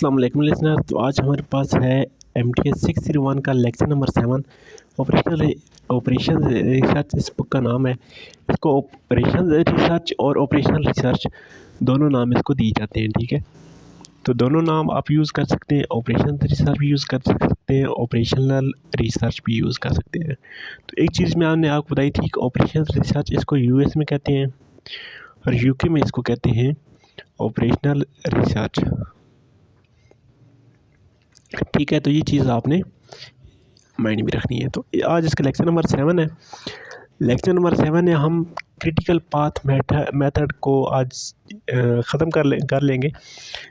अस्सलाम वालेकुम लिसनर। तो आज हमारे पास है MTS 601 का लेक्चर नंबर 7 ऑपरेशन रिसर्च। इस बुक का नाम है। इसको ऑपरेशन रिसर्च और ऑपरेशनल रिसर्च दोनों नाम इसको दिए जाते हैं, ठीक है। तो दोनों नाम आप यूज़ कर सकते हैं, ऑपरेशन रिसर्च भी यूज़ कर सकते हैं, ऑपरेशनल रिसर्च भी यूज़ कर सकते हैं। तो एक चीज़ मैंने आपको बताई थी कि ऑपरेशन रिसर्च इसको US में कहते हैं और UK में इसको कहते हैं ऑपरेशनल रिसर्च, ठीक है। तो ये चीज़ आपने माइंड में रखनी है। तो आज इसका लेक्चर नंबर 7 है। लेक्चर नंबर 7 है, हम क्रिटिकल पाथ मेथड को आज ख़त्म कर लेंगे,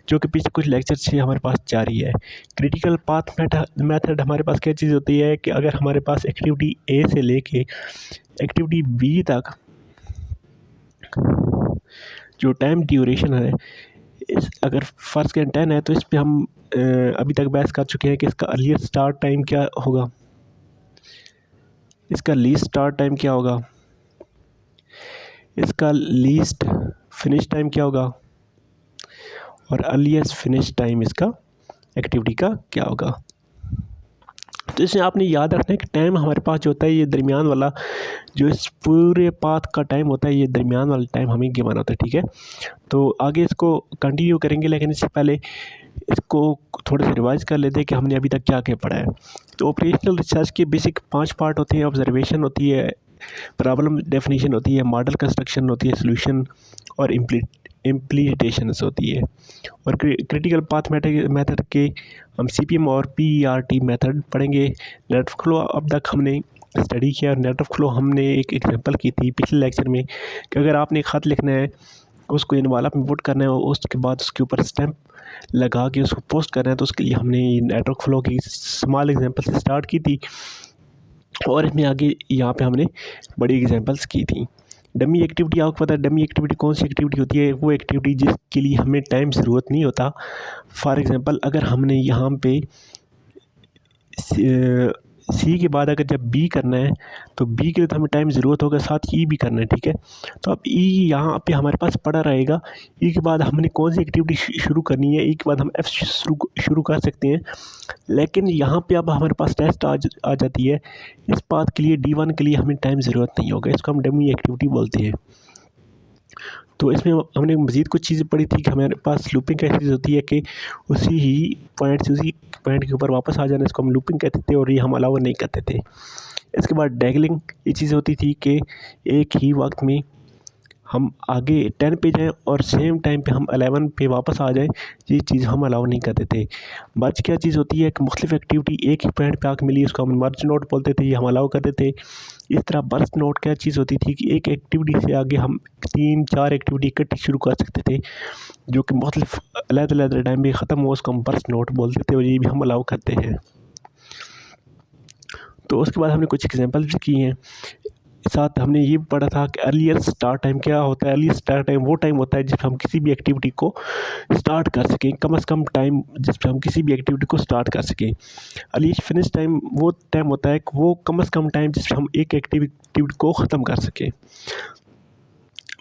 जो कि पीछे कुछ लेक्चर से हमारे पास जारी है। क्रिटिकल पाथ मेथड हमारे पास क्या चीज़ होती है कि अगर हमारे पास एक्टिविटी A से लेके एक्टिविटी B तक जो टाइम ड्यूरेशन है, अगर फर्स्ट के 10 है तो इस पे हम अभी तक बहस कर चुके हैं कि इसका अर्लीस्ट स्टार्ट टाइम क्या होगा, इसका लीस्ट स्टार्ट टाइम क्या होगा, इसका लीस्ट फिनिश टाइम क्या होगा और अर्लीस्ट फिनिश टाइम इसका एक्टिविटी का क्या होगा। तो इसमें आपने याद रखना है कि टाइम हमारे पास जो होता है, ये दरमियान वाला जो इस पूरे पाथ का टाइम होता है, ये दरमियान वाला टाइम हमें गिवाना होता है, ठीक है। तो आगे इसको कंटिन्यू करेंगे, लेकिन इससे पहले इसको थोड़े से रिवाइज कर लेते हैं कि हमने अभी तक क्या क्या पढ़ा है। तो ऑपरेशनल रिसर्च के बेसिक 5 पार्ट होते हैं। ऑब्जर्वेशन होती है, प्रॉब्लम डेफिनेशन होती है, मॉडल कंस्ट्रक्शन होती है, सोल्यूशन और इम्प्लीमेंटेशंस होती है। और क्रिटिकल पाथ मेथड के हम CPM और PERT मेथड पढ़ेंगे। नेटवर्क फ्लो अब तक हमने स्टडी किया। नेटवर्क फ्लो हमने एक एग्जांपल की थी पिछले लेक्चर में कि अगर आपने ख़त लिखना है, उसको इनवॉल्व में पुट करना है और उसके बाद उसके ऊपर स्टैम्प लगा के उसको पोस्ट करना है, तो उसके लिए हमने नेटवर्क फ्लो की स्मॉल एग्जांपल से स्टार्ट की थी और इसमें आगे यहाँ पे हमने बड़ी एग्जांपल्स की थी। डमी एक्टिविटी, आपको पता है डमी एक्टिविटी कौन सी एक्टिविटी होती है? वो एक्टिविटी जिसके लिए हमें टाइम ज़रूरत नहीं होता। फॉर एग्ज़ाम्पल, अगर हमने यहाँ पे C के बाद अगर जब B करना है तो B के लिए तो हमें टाइम ज़रूरत होगा, साथ E भी करना है, ठीक है। तो अब E यहाँ पे हमारे पास पड़ा रहेगा। E के बाद हमने कौन सी एक्टिविटी शुरू करनी है? E के बाद हम F शुरू कर सकते हैं। लेकिन यहाँ पे अब हमारे पास टेस्ट आ जाती है। इस पाथ के लिए D1 के लिए हमें टाइम ज़रूरत नहीं होगा, इसको हम डमी एक्टिविटी बोलते हैं। तो इसमें हमने मज़ीद कुछ चीज़ें पढ़ी थी कि हमारे पास लूपिंग कैसी चीज़ होती है कि उसी ही पॉइंट से उसी पॉइंट के ऊपर वापस आ जाना, इसको हम लूपिंग कहते थे और ये हम अलाउ नहीं करते थे। इसके बाद डैगलिंग, ये चीज़ होती थी कि एक ही वक्त में हम आगे 10 पे जाएँ और सेम टाइम पे हम 11 पे वापस आ जाएँ, ये चीज़ हम अलाउ नहीं करते थे। बच क्या चीज़ होती है कि मुख्तलिफ एक्टिविटी एक ही पॉइंट पे आके मिली, उसको हम मर्ज नोट बोलते थे, ये हम अलाउ करते थे। इस तरह बर्स्ट नोट क्या चीज़ होती थी कि एक एक्टिविटी से आगे हम 3-4 एक्टिविटी इकट्ठी शुरू कर सकते थे, जो कि मुख्तलिफ अलग-अलग टाइम पे ख़त्म हो, उसको हम बर्स्ट नोट बोलते थे और ये भी हम अलाउ करते हैं। तो उसके बाद हमने कुछ एग्जांपल भी किए हैं। साथ हमने ये पढ़ा था कि अर्लीस्ट स्टार्ट टाइम क्या होता है। अर्लीस्ट स्टार्ट टाइम वो टाइम होता है जिस हम किसी भी एक्टिविटी को स्टार्ट कर सकें, कम से कम टाइम जिस पर हम किसी भी एक्टिविटी को स्टार्ट कर सकें। अर्लीस्ट फिनिश टाइम वो टाइम होता है कि वो कम से कम टाइम जिस पर हम एक एक्टिविटी को ख़त्म कर सकें।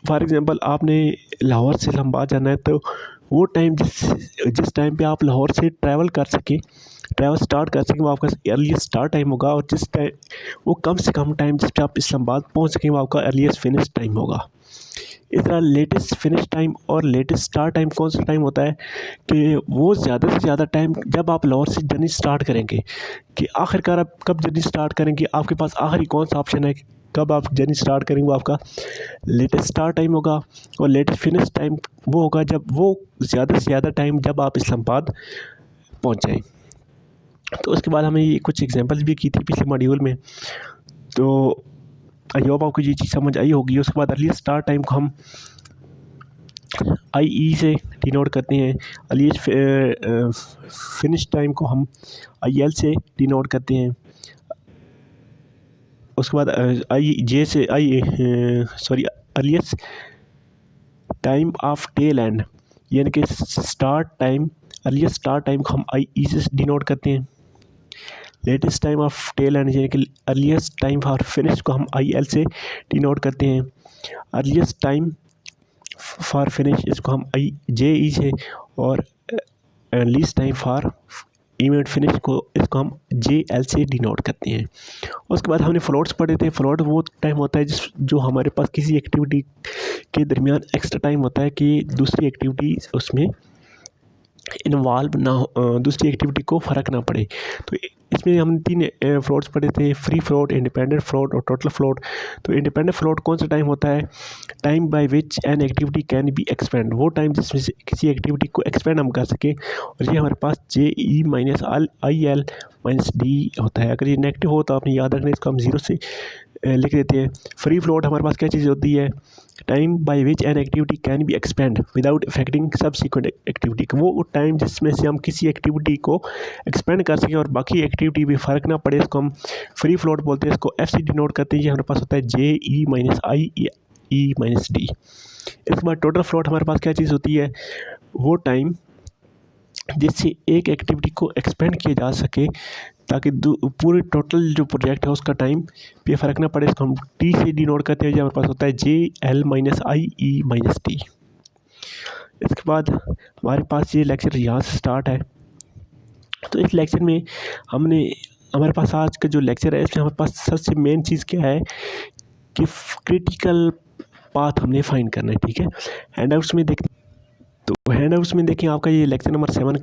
फॉर एग्ज़ाम्पल, आपने लाहौर से इस्लामाबाद जाना है, तो वो टाइम जिस टाइम पे आप लाहौर से ट्रैवल स्टार्ट कर सकें, वो आपका अर्लीस्ट स्टार्ट टाइम होगा। और जिस टाइम वो कम से कम टाइम जिस पे आप इस्लामाबाद पहुंच सकें, वो आपका अर्लीस्ट फिनिश टाइम होगा। इस तरह लेटेस्ट फिनिश टाइम और लेटेस्ट स्टार्ट टाइम कौन सा टाइम होता है कि वो ज़्यादा से ज़्यादा टाइम जब आप लाहौर से जर्नी स्टार्ट करेंगे, कि आखिरकार आप कब जर्नी स्टार्ट करेंगे, आपके पास आखिरी कौन सा ऑप्शन है, कब आप जर्नी स्टार्ट करेंगे, वो आपका लेटेस्ट स्टार्ट टाइम होगा। और लेटेस्ट फिनिश टाइम वो होगा जब वो ज़्यादा से ज़्यादा टाइम जब आप इस्लामाबाद पहुँच जाएँ। तो उसके बाद हमें ये कुछ एग्जांपल्स भी की थी पिछले मॉड्यूल में, तो आई होप आपको ये चीज़ समझ आई होगी। उसके बाद अर्लीस्ट स्टार्ट टाइम को हम IE से डिनोट करते हैं। अर्लीस्ट फिनिश टाइम को हम IL से डिनोट करते हैं। उसके बाद earliest time of tail end, यानी कि start time, earliest start time को हम IE से डिनोट करते हैं। Latest time of tail end यानी कि अर्लीस्ट टाइम फॉर फिनिश को हम IL से डिनोट करते हैं। अर्लीस्ट टाइम फॉर फिनिश इसको हम JE से, और least time for event finish को, इसको हम JL से डिनोट करते हैं। उसके बाद हमने फ्लोट्स पढ़े थे। फ्लोट वो टाइम होता है जो हमारे पास किसी एक्टिविटी के दरमियान एक्स्ट्रा टाइम होता है कि दूसरी एक्टिविटी उसमें इन्वॉल्व ना हो, दूसरी एक्टिविटी को फ़र्क ना पड़े। तो इसमें हमने 3 फ्लोट्स पढ़े थे, फ्री फ्लोट, इंडिपेंडेंट फ्लोट और टोटल फ्लोट। तो इंडिपेंडेंट फ्लोट कौन सा टाइम होता है? Time by which an activity can be expand, वो टाइम जिसमें से किसी एक्टिविटी को एक्सपेंड हम कर सकें। और ये हमारे पास JE minus IL minus D होता है। अगर ये नेगेटिव हो तो आपने याद रखना, इसको हम 0 से लिख देते हैं। फ्री फ्लोट हमारे पास क्या चीज़ होती है? Time by which an activity can be expand without affecting subsequent activity. वो टाइम जिसमें से हम किसी एक्टिविटी को एक्सपेंड कर सकें और बाकी एक्टिविटी भी फ़र्क ना पड़े, इसको हम फ्री फ्लोट बोलते हैं। इसको F से डिनोट करते हैं। ये हमारे पास होता है JE minus IE minus D। इसके बाद टोटल फ्लोट हमारे पास क्या चीज़ होती है? वो टाइम जिससे एक एक्टिविटी को एक्सपेंड किया जा सके ताकि पूरे टोटल जो प्रोजेक्ट है उसका टाइम पे फ़र्क ना पड़े, इसको हम T से डिनोट करते हैं। जो हमारे पास होता है JL minus IE minus D। इसके बाद हमारे पास ये लेक्चर यहाँ से स्टार्ट है। तो इस लेक्चर में हमारे पास आज का जो लेक्चर है, इसमें हमारे पास सबसे मेन चीज़ क्या है कि क्रिटिकल पाथ हमने फाइंड करना है। ठीक है, हैंडआउट्स में देखते, तो हैंडआउट्स में देखें आपका ये lecture number 7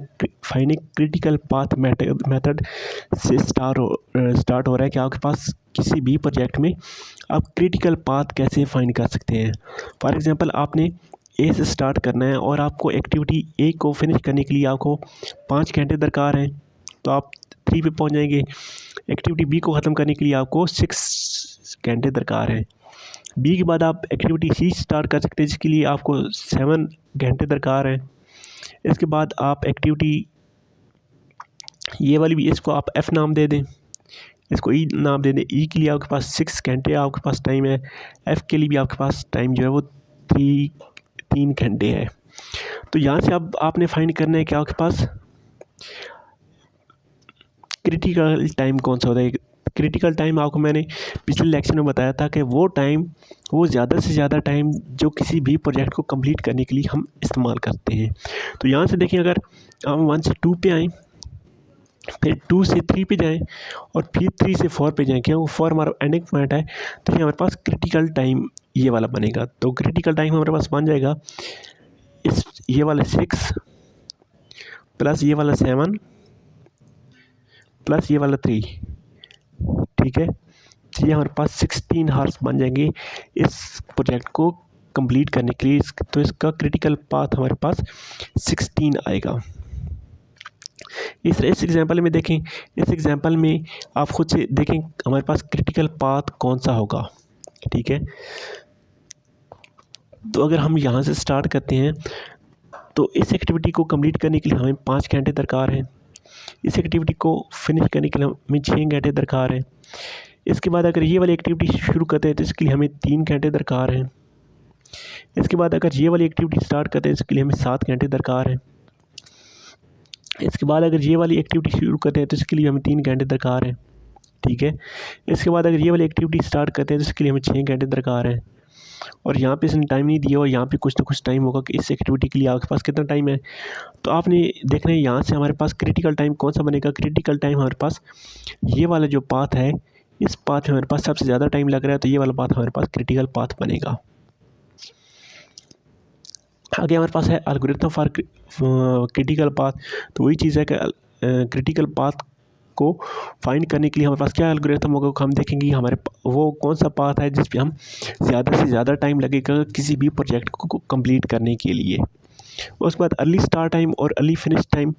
finding critical path method से स्टार्ट हो रहा है कि आपके पास किसी भी प्रोजेक्ट में आप क्रिटिकल पाथ कैसे फाइंड कर सकते हैं। फॉर एग्जांपल आपने A से स्टार्ट करना है और आपको एक्टिविटी A को फिनिश करने के लिए आपको 5 घंटे दरकार हैं, तो आप 3 पे पहुंच जाएंगे। एक्टिविटी B को ख़त्म करने के लिए आपको 6 घंटे दरकार हैं। B के बाद आप एक्टिविटी C स्टार्ट कर सकते हैं जिसके लिए आपको 7 घंटे दरकार है। इसके बाद आप एक्टिविटी ये वाली भी, इसको आप F नाम दे दें, इसको E नाम दे दें। E के लिए आपके पास 6 घंटे आपके पास टाइम है। F के लिए भी आपके पास टाइम जो है वो 3 घंटे है। तो यहाँ से अब आपने फाइंड करना है कि आपके पास क्रिटिकल टाइम कौन सा होता है। क्रिटिकल टाइम आपको मैंने पिछले लेक्चर में बताया था कि वो ज़्यादा से ज़्यादा टाइम जो किसी भी प्रोजेक्ट को कंप्लीट करने के लिए हम इस्तेमाल करते हैं। तो यहाँ से देखें, अगर हम 1 से 2 पे आएँ, फिर 2 से 3 पे जाएं और फिर 3 से 4 पे जाएं, क्यों? 4 हमारा एंडिंग पॉइंट है, तो ये हमारे पास क्रिटिकल टाइम ये वाला बनेगा। तो क्रिटिकल टाइम हमारे पास बन जाएगा ये वाला 6 प्लस ये वाला 7 प्लस ये वाला 3। ठीक है, तो ये हमारे पास 16 हार्स बन जाएंगे इस प्रोजेक्ट को कंप्लीट करने के लिए। तो इसका क्रिटिकल पाथ हमारे पास 16 आएगा। इस एग्जांपल में देखें, इस एग्जांपल में आप खुद से देखें हमारे पास क्रिटिकल पाथ कौन सा होगा। ठीक है, तो अगर हम यहाँ से स्टार्ट करते हैं तो इस एक्टिविटी को कंप्लीट करने के लिए हमें 5 घंटे दरकार हैं। इस एक्टिविटी को फिनिश करने के लिए हमें 6 घंटे दरकार हैं। इसके बाद अगर ये वाली एक्टिविटी शुरू करते हैं तो इसके लिए हमें 3 घंटे दरकार हैं। इसके बाद अगर ये वाली एक्टिविटी स्टार्ट करते हैं इसके लिए हमें 7 घंटे दरकार हैं। इसके बाद अगर ये वाली एक्टिविटी शुरू करते हैं तो इसके लिए हमें 3 घंटे दरकार हैं। ठीक है, इसके बाद अगर ये वाली एक्टिविटी स्टार्ट करते हैं तो इसके लिए हमें 6 घंटे दरकार हैं। और यहाँ पे इसने टाइम नहीं दिया और यहाँ पे कुछ ना कुछ टाइम होगा कि इस एक्टिविटी के लिए आपके पास कितना टाइम है। तो आपने देखना है यहाँ से हमारे पास क्रिटिकल टाइम कौन सा बनेगा। क्रिटिकल टाइम हमारे पास ये वाला जो पाथ है, इस पाथ में हमारे पास सबसे ज़्यादा टाइम लग रहा है, तो ये वाला पाथ हमारे पास क्रिटिकल पाथ बनेगा। आगे हमारे पास है एल्गोरिथम फॉर क्रिटिकल पाथ। तो वही चीज़ है कि क्रिटिकल पाथ को फाइंड करने के लिए हमारे पास क्या एल्गोरिथम होगा, हम देखेंगे हमारे वो कौन सा पाथ है जिस पे हम ज़्यादा से ज़्यादा टाइम लगेगा किसी भी प्रोजेक्ट को कंप्लीट करने के लिए। उसके बाद अर्ली स्टार्ट टाइम और अर्ली फिनिश टाइम,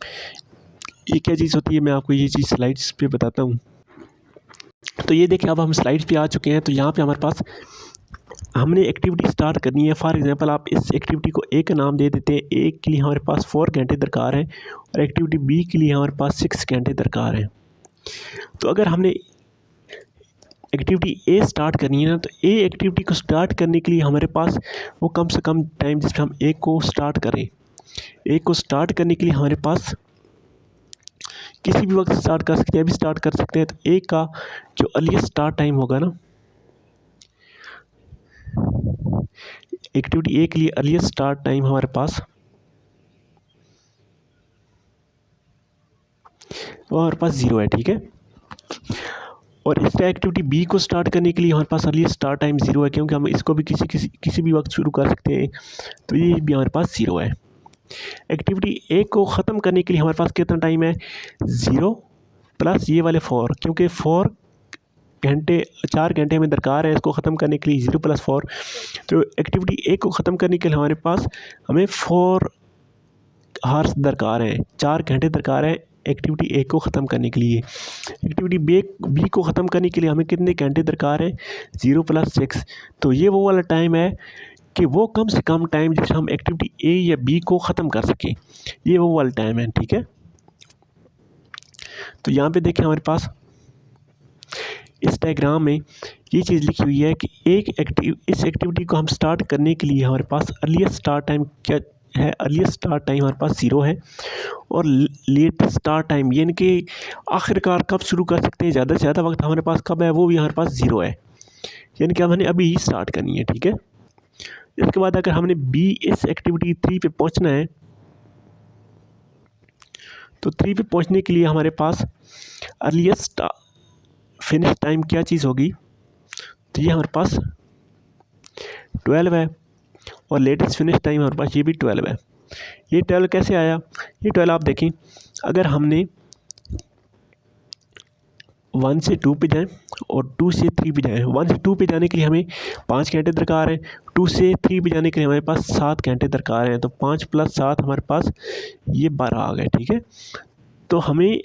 ये क्या चीज़ होती है, मैं आपको ये चीज़ स्लाइड्स पे बताता हूँ। तो ये देखिए, अब हम स्लाइड्स पे आ चुके हैं। तो यहाँ पे हमारे पास हमने एक्टिविटी स्टार्ट करनी है। फॉर एग्जांपल आप इस एक्टिविटी को ए का नाम दे देते हैं। ए के लिए हमारे पास 4 घंटे दरकार है और एक्टिविटी बी के लिए हमारे पास 6 घंटे दरकार है। तो अगर हमने एक्टिविटी ए स्टार्ट करनी है ना, तो ए एक्टिविटी को स्टार्ट करने के लिए हमारे पास वो कम से कम टाइम जिसमें हम ए को स्टार्ट करें, ए को स्टार्ट करने के लिए हमारे पास किसी भी वक्त स्टार्ट कर सकते हैं, अभी स्टार्ट कर सकते हैं। तो ए का जो अर्लीस्ट स्टार्ट टाइम होगा ना, एक्टिविटी ए के लिए अर्लीस्ट स्टार्ट टाइम हमारे पास वो हमारे पास 0 है, ठीक है। और इस एक्टिविटी बी को स्टार्ट करने के लिए हमारे पास अर्लीस्ट स्टार्ट टाइम 0 है, क्योंकि हम इसको भी किसी भी वक्त शुरू कर सकते हैं, तो ये भी हमारे पास 0 है। एक्टिविटी ए को ख़त्म करने के लिए हमारे पास कितना टाइम है, 0 प्लस ये वाले 4, क्योंकि 4 घंटे हमें दरकार है इसको ख़त्म करने के लिए, 0 + 4। तो एक्टिविटी ए को ख़त्म करने के लिए हमारे पास हमें 4 हार्स दरकार हैं, 4 घंटे दरकार है एक्टिविटी ए को ख़त्म करने के लिए। एक्टिविटी बी को ख़त्म करने के लिए हमें कितने घंटे दरकार हैं, 0 + 6। तो ये वो वाला टाइम है कि वो कम से कम टाइम जिससे हम एक्टिविटी ए या बी को ख़त्म कर सकें, ये वो वाला टाइम है, ठीक है। तो यहाँ पे देखें हमारे पास इस डायग्राम में ये चीज़ लिखी हुई है कि इस एक्टिविटी को हम स्टार्ट करने के लिए हमारे पास अर्लीस्ट स्टार्ट टाइम क्या है, अर्लीस्ट स्टार्ट टाइम हमारे पास 0 है, और लेटेस्ट स्टार्ट टाइम यानी कि आखिरकार कब शुरू कर सकते हैं, ज़्यादा से ज़्यादा वक्त हमारे पास कब है, वो भी हमारे पास 0 है, यानी कि हमने अभी ही स्टार्ट करनी है, ठीक है। इसके बाद अगर हमने बी इस एक्टिविटी 3 पे पहुंचना है, तो 3 पे पहुंचने के लिए हमारे पास अर्लीस्ट फिनिश टाइम क्या चीज़ होगी, तो ये हमारे पास 12 है, और लेटेस्ट फिनिश टाइम हमारे पास ये भी 12 है। ये 12 कैसे आया, ये 12 आप देखें, अगर हमने 1 से 2 पे जाएं और 2 से 3 पे जाएं, 1 से 2 पे जाने के लिए हमें 5 घंटे दरकार है, 2 से 3 पे जाने के लिए हमारे पास 7 घंटे दरकार हैं, तो 5 + 7 हमारे पास ये 12 आ गए, ठीक है। तो हमें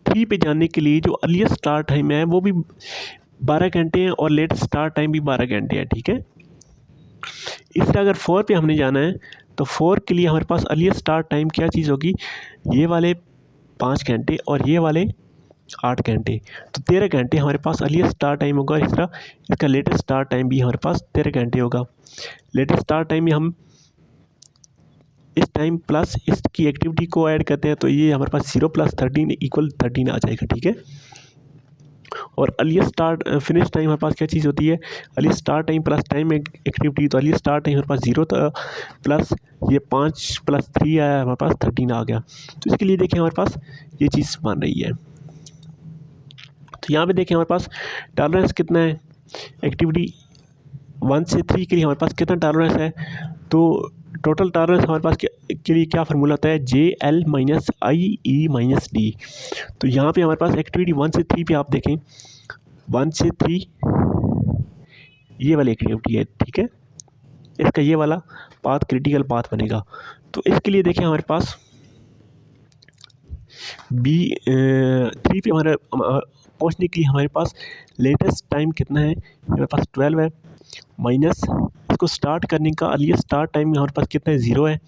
3 पे जाने के लिए जो अर्लीस्ट स्टार्ट टाइम है वो भी 12 घंटे हैं, और लेटेस्ट स्टार्ट टाइम भी 12 घंटे है, ठीक है। इस तरह अगर 4 पे हमने जाना है, तो 4 के लिए हमारे पास अर्लीस्ट स्टार्ट टाइम क्या चीज़ होगी, ये वाले 5 घंटे और ये वाले 8 घंटे, तो 13 घंटे हमारे पास अर्लीस्ट स्टार्ट टाइम होगा। इस तरह इसका लेटेस्ट स्टार्ट टाइम भी हमारे पास 13 घंटे होगा। लेटेस्ट स्टार्ट टाइम में हम इस टाइम प्लस इसकी एक्टिविटी को ऐड करते हैं, तो ये हमारे पास 0 + 13 = 13 आ जाएगा, ठीक है। और अर्लीस्ट स्टार्ट फिनिश टाइम हमारे पास क्या चीज़ होती है, earliest start time plus time activity, तो अर्लीस्ट स्टार्ट टाइम हमारे पास 0 था, प्लस ये 5 + 3 आया, हमारे पास 13 आ गया। तो इसके लिए देखें हमारे पास ये चीज़ बन रही है। तो यहाँ पे देखें हमारे पास टॉलरेंस कितना है, एक्टिविटी 1 से 3 के लिए हमारे पास कितना टॉलरेंस है, तो टोटल टॉलरेंस हमारे पास के लिए क्या फार्मूला होता है, JL - IE - D। तो यहाँ पे हमारे पास एक्टिविटी 1 से 3 पे आप देखें, 1 से 3 ये वाली एक्टिविटी है, ठीक है। इसका ये वाला पाथ क्रिटिकल पाथ बनेगा। तो इसके लिए देखें हमारे पास B3 पे हमारे पहुँचने के लिए हमारे पास लेटेस्ट टाइम कितना है, हमारे पास 12 है, माइनस इसको स्टार्ट करने का अर्लीस्ट स्टार्ट टाइम हमारे पास कितना है, 0 है,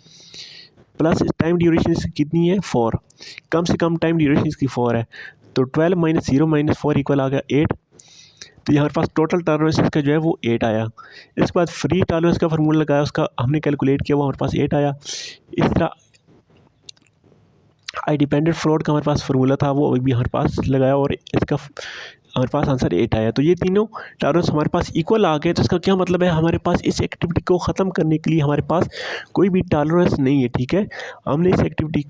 प्लस टाइम ड्यूरेशन इसकी कितनी है, 4, कम से कम टाइम ड्यूरेशन इसकी 4 है, तो 12 - 0 - 4 = आ गया 8। तो यहाँ हमारे पास टोटल टॉलरेंस का जो है वो 8 आया। इसके बाद फ्री टॉलरेंस का फार्मूला लगाया, उसका हमने कैलकुलेट किया, वो हमारे पास 8 आया। इस तरह आई डिपेंडेंट फ्लोट का हमारे पास फार्मूला था, वो भी हमारे पास लगाया, और इसका हमारे पास आंसर 8 आया। तो ये तीनों टॉलरेंस हमारे पास इक्वल आ गए। तो इसका क्या मतलब है, हमारे पास इस एक्टिविटी को ख़त्म करने के लिए हमारे पास कोई भी टॉलरेंस नहीं है, ठीक है। हमने इस एक्टिविटी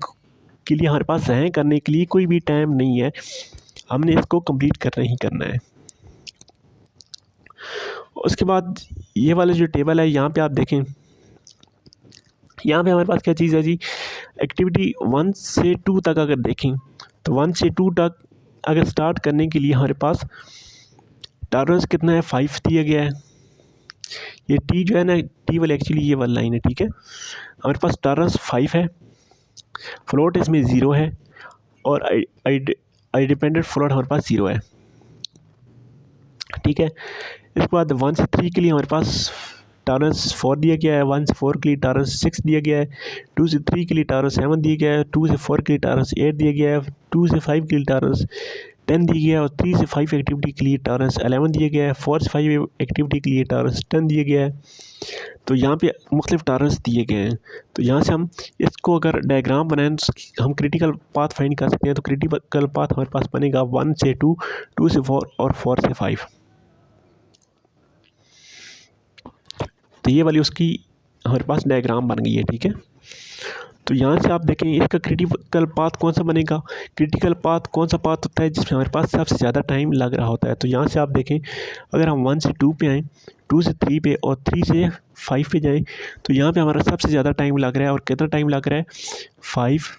के लिए हमारे पास रहने करने के लिए कोई भी टाइम नहीं है, हमने इसको कंप्लीट करना ही करना है। उसके बाद ये वाला जो टेबल है, यहाँ पे आप देखें, यहाँ पे हमारे पास क्या चीज़ है जी, एक्टिविटी 1 से 2 तक अगर देखें, तो 1 से 2 तक अगर स्टार्ट करने के लिए हमारे पास टॉलरेंस कितना है, 5 दिया गया है। ये टी जो है ना, टी वाली एक्चुअली ये वाली लाइन है, ठीक है। हमारे पास टॉलरेंस 5 है, फ्लोट इसमें 0 है, और आई डिपेंडेंट फ्लोट हमारे पास 0 है, ठीक है। इसके बाद 1 से 3 के लिए हमारे पास टॉलरेंस 4 दिया गया है, 1 से 4 के लिए टॉलरेंस 6 दिया गया है, 2 से 3 के लिए टॉलरेंस 7 दिया गया है, 2 से 4 के लिए टॉलरेंस 8 दिया गया है, 2 से 5 के लिए टॉलरेंस 10 दिया गया है, और 3 से 5 एक्टिविटी के लिए टॉलरेंस 11 दिया गया है, 4 से 5 एक्टिविटी के लिए टॉलरेंस 10 दिया गया है। तो यहाँ पे मुख्तलिफ टॉलरेंस दिए गए हैं। तो यहाँ से हम इसको अगर डायग्राम बनाएं तो हम क्रिटिकल पाथ फाइंड कर सकते हैं। तो क्रिटिकल पाथ हमारे पास बनेगा 1 से 2, 2 से 4 और 4 से 5। तो ये वाली उसकी हमारे पास डायग्राम बन गई है, ठीक है। तो यहाँ से आप देखें इसका क्रिटिकल पाथ कौन सा बनेगा। क्रिटिकल पाथ कौन सा पाथ होता है जिसमें हमारे पास सबसे ज़्यादा टाइम लग रहा होता है। तो यहाँ से आप देखें अगर हम 1 से 2 पे आएँ, 2 से 3 पे और 3 से 5 पे जाएँ तो यहाँ पे हमारा सबसे ज़्यादा टाइम लग रहा है। और कितना टाइम लग रहा है, 5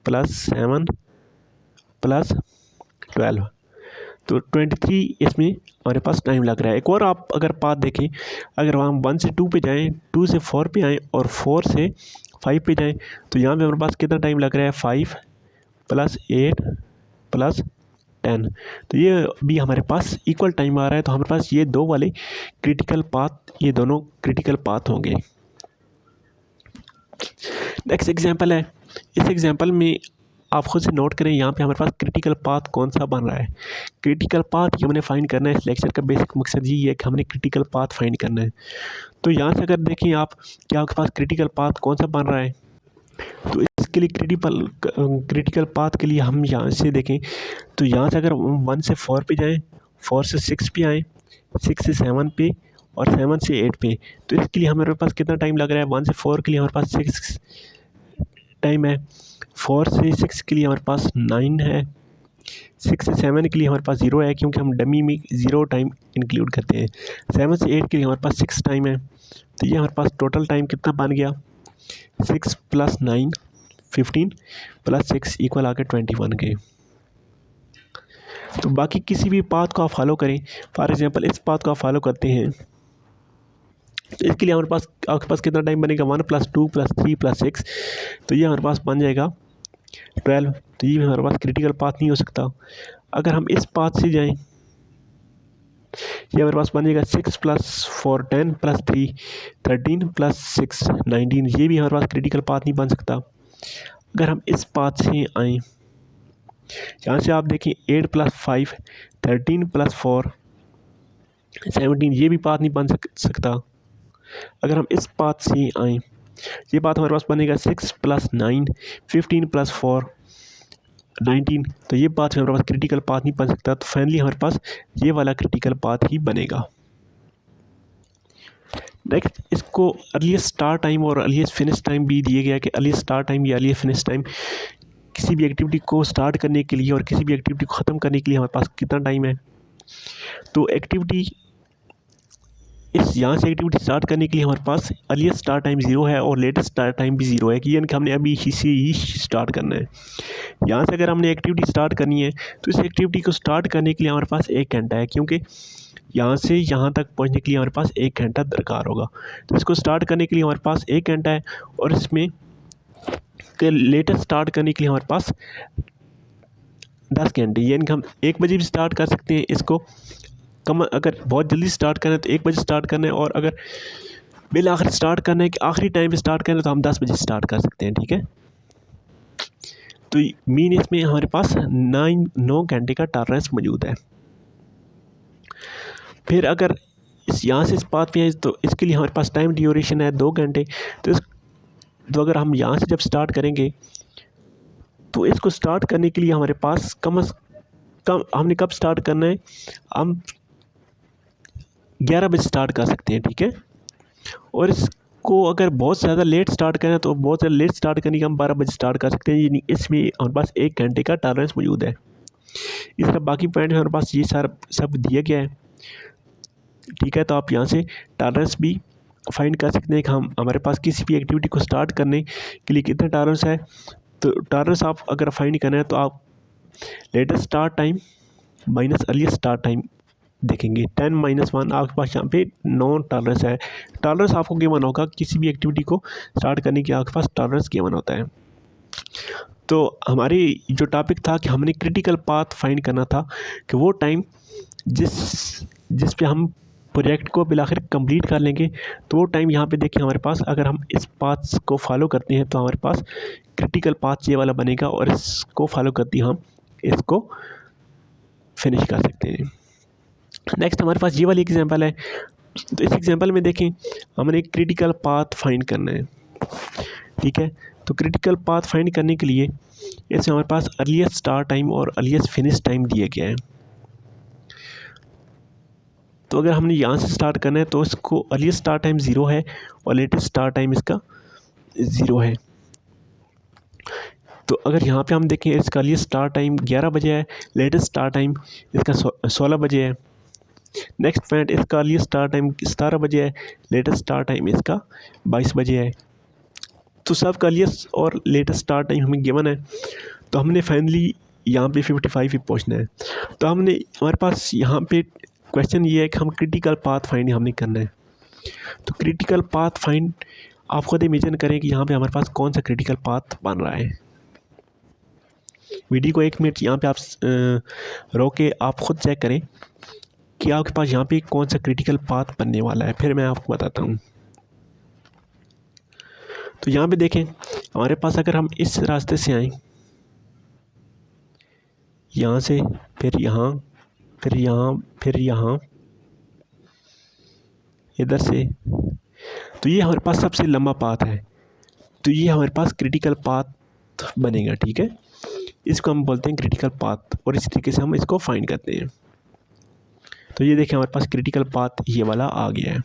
+ 7 + 12, तो 23 इसमें हमारे पास टाइम लग रहा है। एक और आप अगर पाथ देखें, अगर हम 1 से 2 पे जाएँ, 2 से 4 पे आएँ और 4 से 5 पे जाएँ तो यहाँ पे हमारे पास कितना टाइम लग रहा है, 5 + 8 + 10, तो ये भी हमारे पास इक्वल टाइम आ रहा है। तो हमारे पास ये दो वाले क्रिटिकल पाथ, ये दोनों क्रिटिकल पाथ होंगे। नेक्स्ट एग्जांपल है, इस एग्जांपल में आप खुद से नोट करें यहाँ पे हमारे पास क्रिटिकल पाथ कौन सा बन रहा है। क्रिटिकल पाथ ये हमने फाइंड करना है। इस लेक्चर का बेसिक मकसद यही है कि हमने क्रिटिकल पाथ फाइंड करना है। तो यहाँ से अगर देखें आप कि आपके पास क्रिटिकल पाथ कौन सा बन रहा है, तो इसके लिए क्रिटिकल पाथ के लिए हम यहाँ से देखें तो यहाँ से अगर 1 से 4 पे जाएँ, 4 से 6 पे आएँ, 6 से 7 पे और 7 से 8 पे, तो इसके लिए हमारे पास कितना टाइम लग रहा है। 1 से 4 के लिए हमारे पास 6 टाइम है, 4 से 6 के लिए हमारे पास 9 है, 6 से 7 के लिए हमारे पास 0 है क्योंकि हम डमी में 0 टाइम इंक्लूड करते हैं। 7 से 8 के लिए हमारे पास 6 टाइम है। तो ये हमारे पास टोटल टाइम कितना बन गया, 6 + 9 15 + 6 = आ गया 21 के। तो बाकी किसी भी पाथ को आप फॉलो करें, फॉर एग्जांपल इस पाथ को आप फॉलो करते हैं तो इसके लिए हमारे पास आपके पास कितना टाइम बनेगा, 1 + 2 + 3 + 6, तो ये हमारे पास बन जाएगा 12। तो ये हमारे पास क्रिटिकल पाथ नहीं हो सकता। अगर हम इस पाथ से जाएं, ये हमारे पास बनेगा 6 + 4 10 + 3 13 + 6 19, ये भी हमारे पास क्रिटिकल पाथ नहीं बन सकता। अगर हम इस पाथ से आएँ, यहाँ से आप देखें 8 + 5 13 + 4 17, ये भी पाथ नहीं बन सकता। अगर हम इस पाथ से आएँ, ये पाथ हमारे पास बनेगा 6 + 9 15 + 4 19, तो ये पाथ हमारे पास क्रिटिकल पाथ नहीं बन सकता। तो फाइनली हमारे पास ये वाला क्रिटिकल पाथ ही बनेगा। नेक्स्ट, इसको अर्लीस्ट स्टार्ट टाइम और अर्लीस्ट फिनिश टाइम भी दिया गया है कि अर्लीस्ट स्टार्ट टाइम या अर्लीस्ट फिनिश टाइम किसी भी एक्टिविटी को स्टार्ट करने के लिए और किसी भी एक्टिविटी को ख़त्म करने के लिए हमारे पास कितना टाइम है। तो एक्टिविटी यहाँ से एक्टिविटी स्टार्ट करने के लिए हमारे पास अर्लीस्ट स्टार्ट टाइम 0 है और लेटेस्ट स्टार्ट टाइम भी 0 है कि यानी कि हमने अभी ही स्टार्ट करना है। यहाँ से अगर हमने एक्टिविटी स्टार्ट करनी है तो इस एक्टिविटी को स्टार्ट करने के लिए हमारे पास 1 घंटा है, क्योंकि यहाँ से यहाँ तक पहुँचने के लिए हमारे पास 1 घंटा दरकार होगा। तो इसको स्टार्ट करने के लिए हमारे पास 1 घंटा है और इसमें लेटेस्ट स्टार्ट करने के लिए हमारे पास 10 घंटे, यानी कि हम 1 बजे भी स्टार्ट कर सकते हैं इसको। कम अगर बहुत जल्दी स्टार्ट करना है तो 1 बजे स्टार्ट करना है, और अगर बिल आखिर स्टार्ट करना है कि आखिरी टाइम पे स्टार्ट करना है तो हम 10 बजे स्टार्ट कर सकते हैं, ठीक है। तो मीन इसमें हमारे पास 9 घंटे का टॉलरेंस मौजूद है। फिर अगर यहाँ से इस पाथ पे है तो इसके लिए हमारे पास टाइम ड्यूरेशन है 2 घंटे। तो अगर हम यहाँ से जब स्टार्ट करेंगे तो इसको स्टार्ट करने के लिए हमारे पास कम से कम हमने कब स्टार्ट करना है, हम 11 बजे स्टार्ट कर सकते हैं, ठीक है। और इसको अगर बहुत ज़्यादा लेट स्टार्ट करें तो बहुत ज़्यादा लेट स्टार्ट करने के हम 12 बजे स्टार्ट कर सकते हैं, यानी इसमें हमारे पास 1 घंटे का टॉलरेंस मौजूद है। इस तरह बाकी पॉइंट हमारे पास ये सारा सब दिया गया है, ठीक है। तो आप यहाँ से टॉलरेंस भी फाइंड कर सकते हैं कि हम हमारे पास किसी भी एक्टिविटी को स्टार्ट करने के लिए कितना टॉलरेंस है। तो टॉलरेंस आप अगर फाइंड करना है तो आप latest start time minus earliest start time देखेंगे। 10 - 1 आपके पास यहाँ पे 9 टॉलरेंस है। टॉलरेंस आपको गिवन होगा, किसी भी एक्टिविटी को स्टार्ट करने के आपके पास टॉलरेंस गिवन होता है। तो हमारी जो टॉपिक था कि हमने क्रिटिकल पाथ फाइंड करना था कि वो टाइम जिस पे हम प्रोजेक्ट को बिलाखिर कंप्लीट कर लेंगे। तो वो टाइम यहाँ पे देखिए हमारे पास, अगर हम इस पाथ को फॉलो करते हैं तो हमारे पास क्रिटिकल पाथ ये वाला बनेगा, और इसको फॉलो करते हम इसको फिनिश कर सकते हैं। नेक्स्ट हमारे पास ये वाली एग्जांपल है। तो इस एग्जांपल में देखें हमने क्रिटिकल पाथ फाइंड करना है, ठीक है। तो क्रिटिकल पाथ फाइंड करने के लिए इसमें हमारे पास अर्लीस्ट स्टार्ट टाइम और अर्लीस्ट फिनिश टाइम दिया गया है। तो अगर हमने यहाँ से स्टार्ट करना है तो इसको अर्लीस्ट स्टार्ट टाइम 0 है और लेटेस्ट स्टार्ट टाइम इसका 0 है। तो अगर यहाँ पे हम देखें इसका लिए स्टार्ट टाइम 11 बजे है, लेटेस्ट स्टार्ट टाइम इसका 16 बजे है। नेक्स्ट पॉइंट, इसका लिए स्टार्ट टाइम 17 बजे है, लेटेस्ट स्टार्ट टाइम इसका 22 बजे है। तो सब का लिए और लेटेस्ट स्टार्ट टाइम हमें गिवन है, तो हमने फाइनली यहाँ पे 55 ही पहुँचना है। तो हमारे पास यहाँ पे क्वेश्चन ये है कि हम क्रिटिकल पाथ फाइंड हमने करना है। तो क्रिटिकल पाथ फाइंड आप खुद इमेजिन करें कि यहाँ पे हमारे पास कौन सा क्रिटिकल पाथ बन रहा है। वीडियो को 1 मिनट यहाँ पे आप रोक के आप खुद चेक करें कि आपके पास यहाँ पे कौन सा क्रिटिकल पाथ बनने वाला है, फिर मैं आपको बताता हूँ। तो यहाँ पे देखें हमारे पास अगर हम इस रास्ते से आएँ, यहाँ से फिर यहाँ फिर यहाँ फिर यहाँ इधर से, तो ये हमारे पास सबसे लंबा पाथ है। तो ये हमारे पास क्रिटिकल पाथ बनेगा, ठीक है। इसको हम बोलते हैं क्रिटिकल पाथ, और इस तरीके से हम इसको फाइंड करते हैं। तो ये देखें हमारे पास क्रिटिकल पाथ ये वाला आ गया है।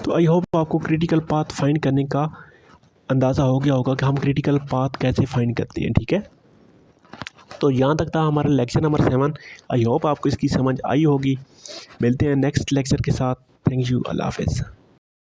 तो आई होप आपको क्रिटिकल पाथ फाइंड करने का अंदाज़ा हो गया होगा कि हम क्रिटिकल पाथ कैसे फाइंड करते हैं, ठीक है। तो यहाँ तक था हमारा लेक्चर नंबर 7। आई होप आपको इसकी समझ आई होगी। मिलते हैं नेक्स्ट लेक्चर के साथ। थैंक यू, अल्लाह हाफ़िज़।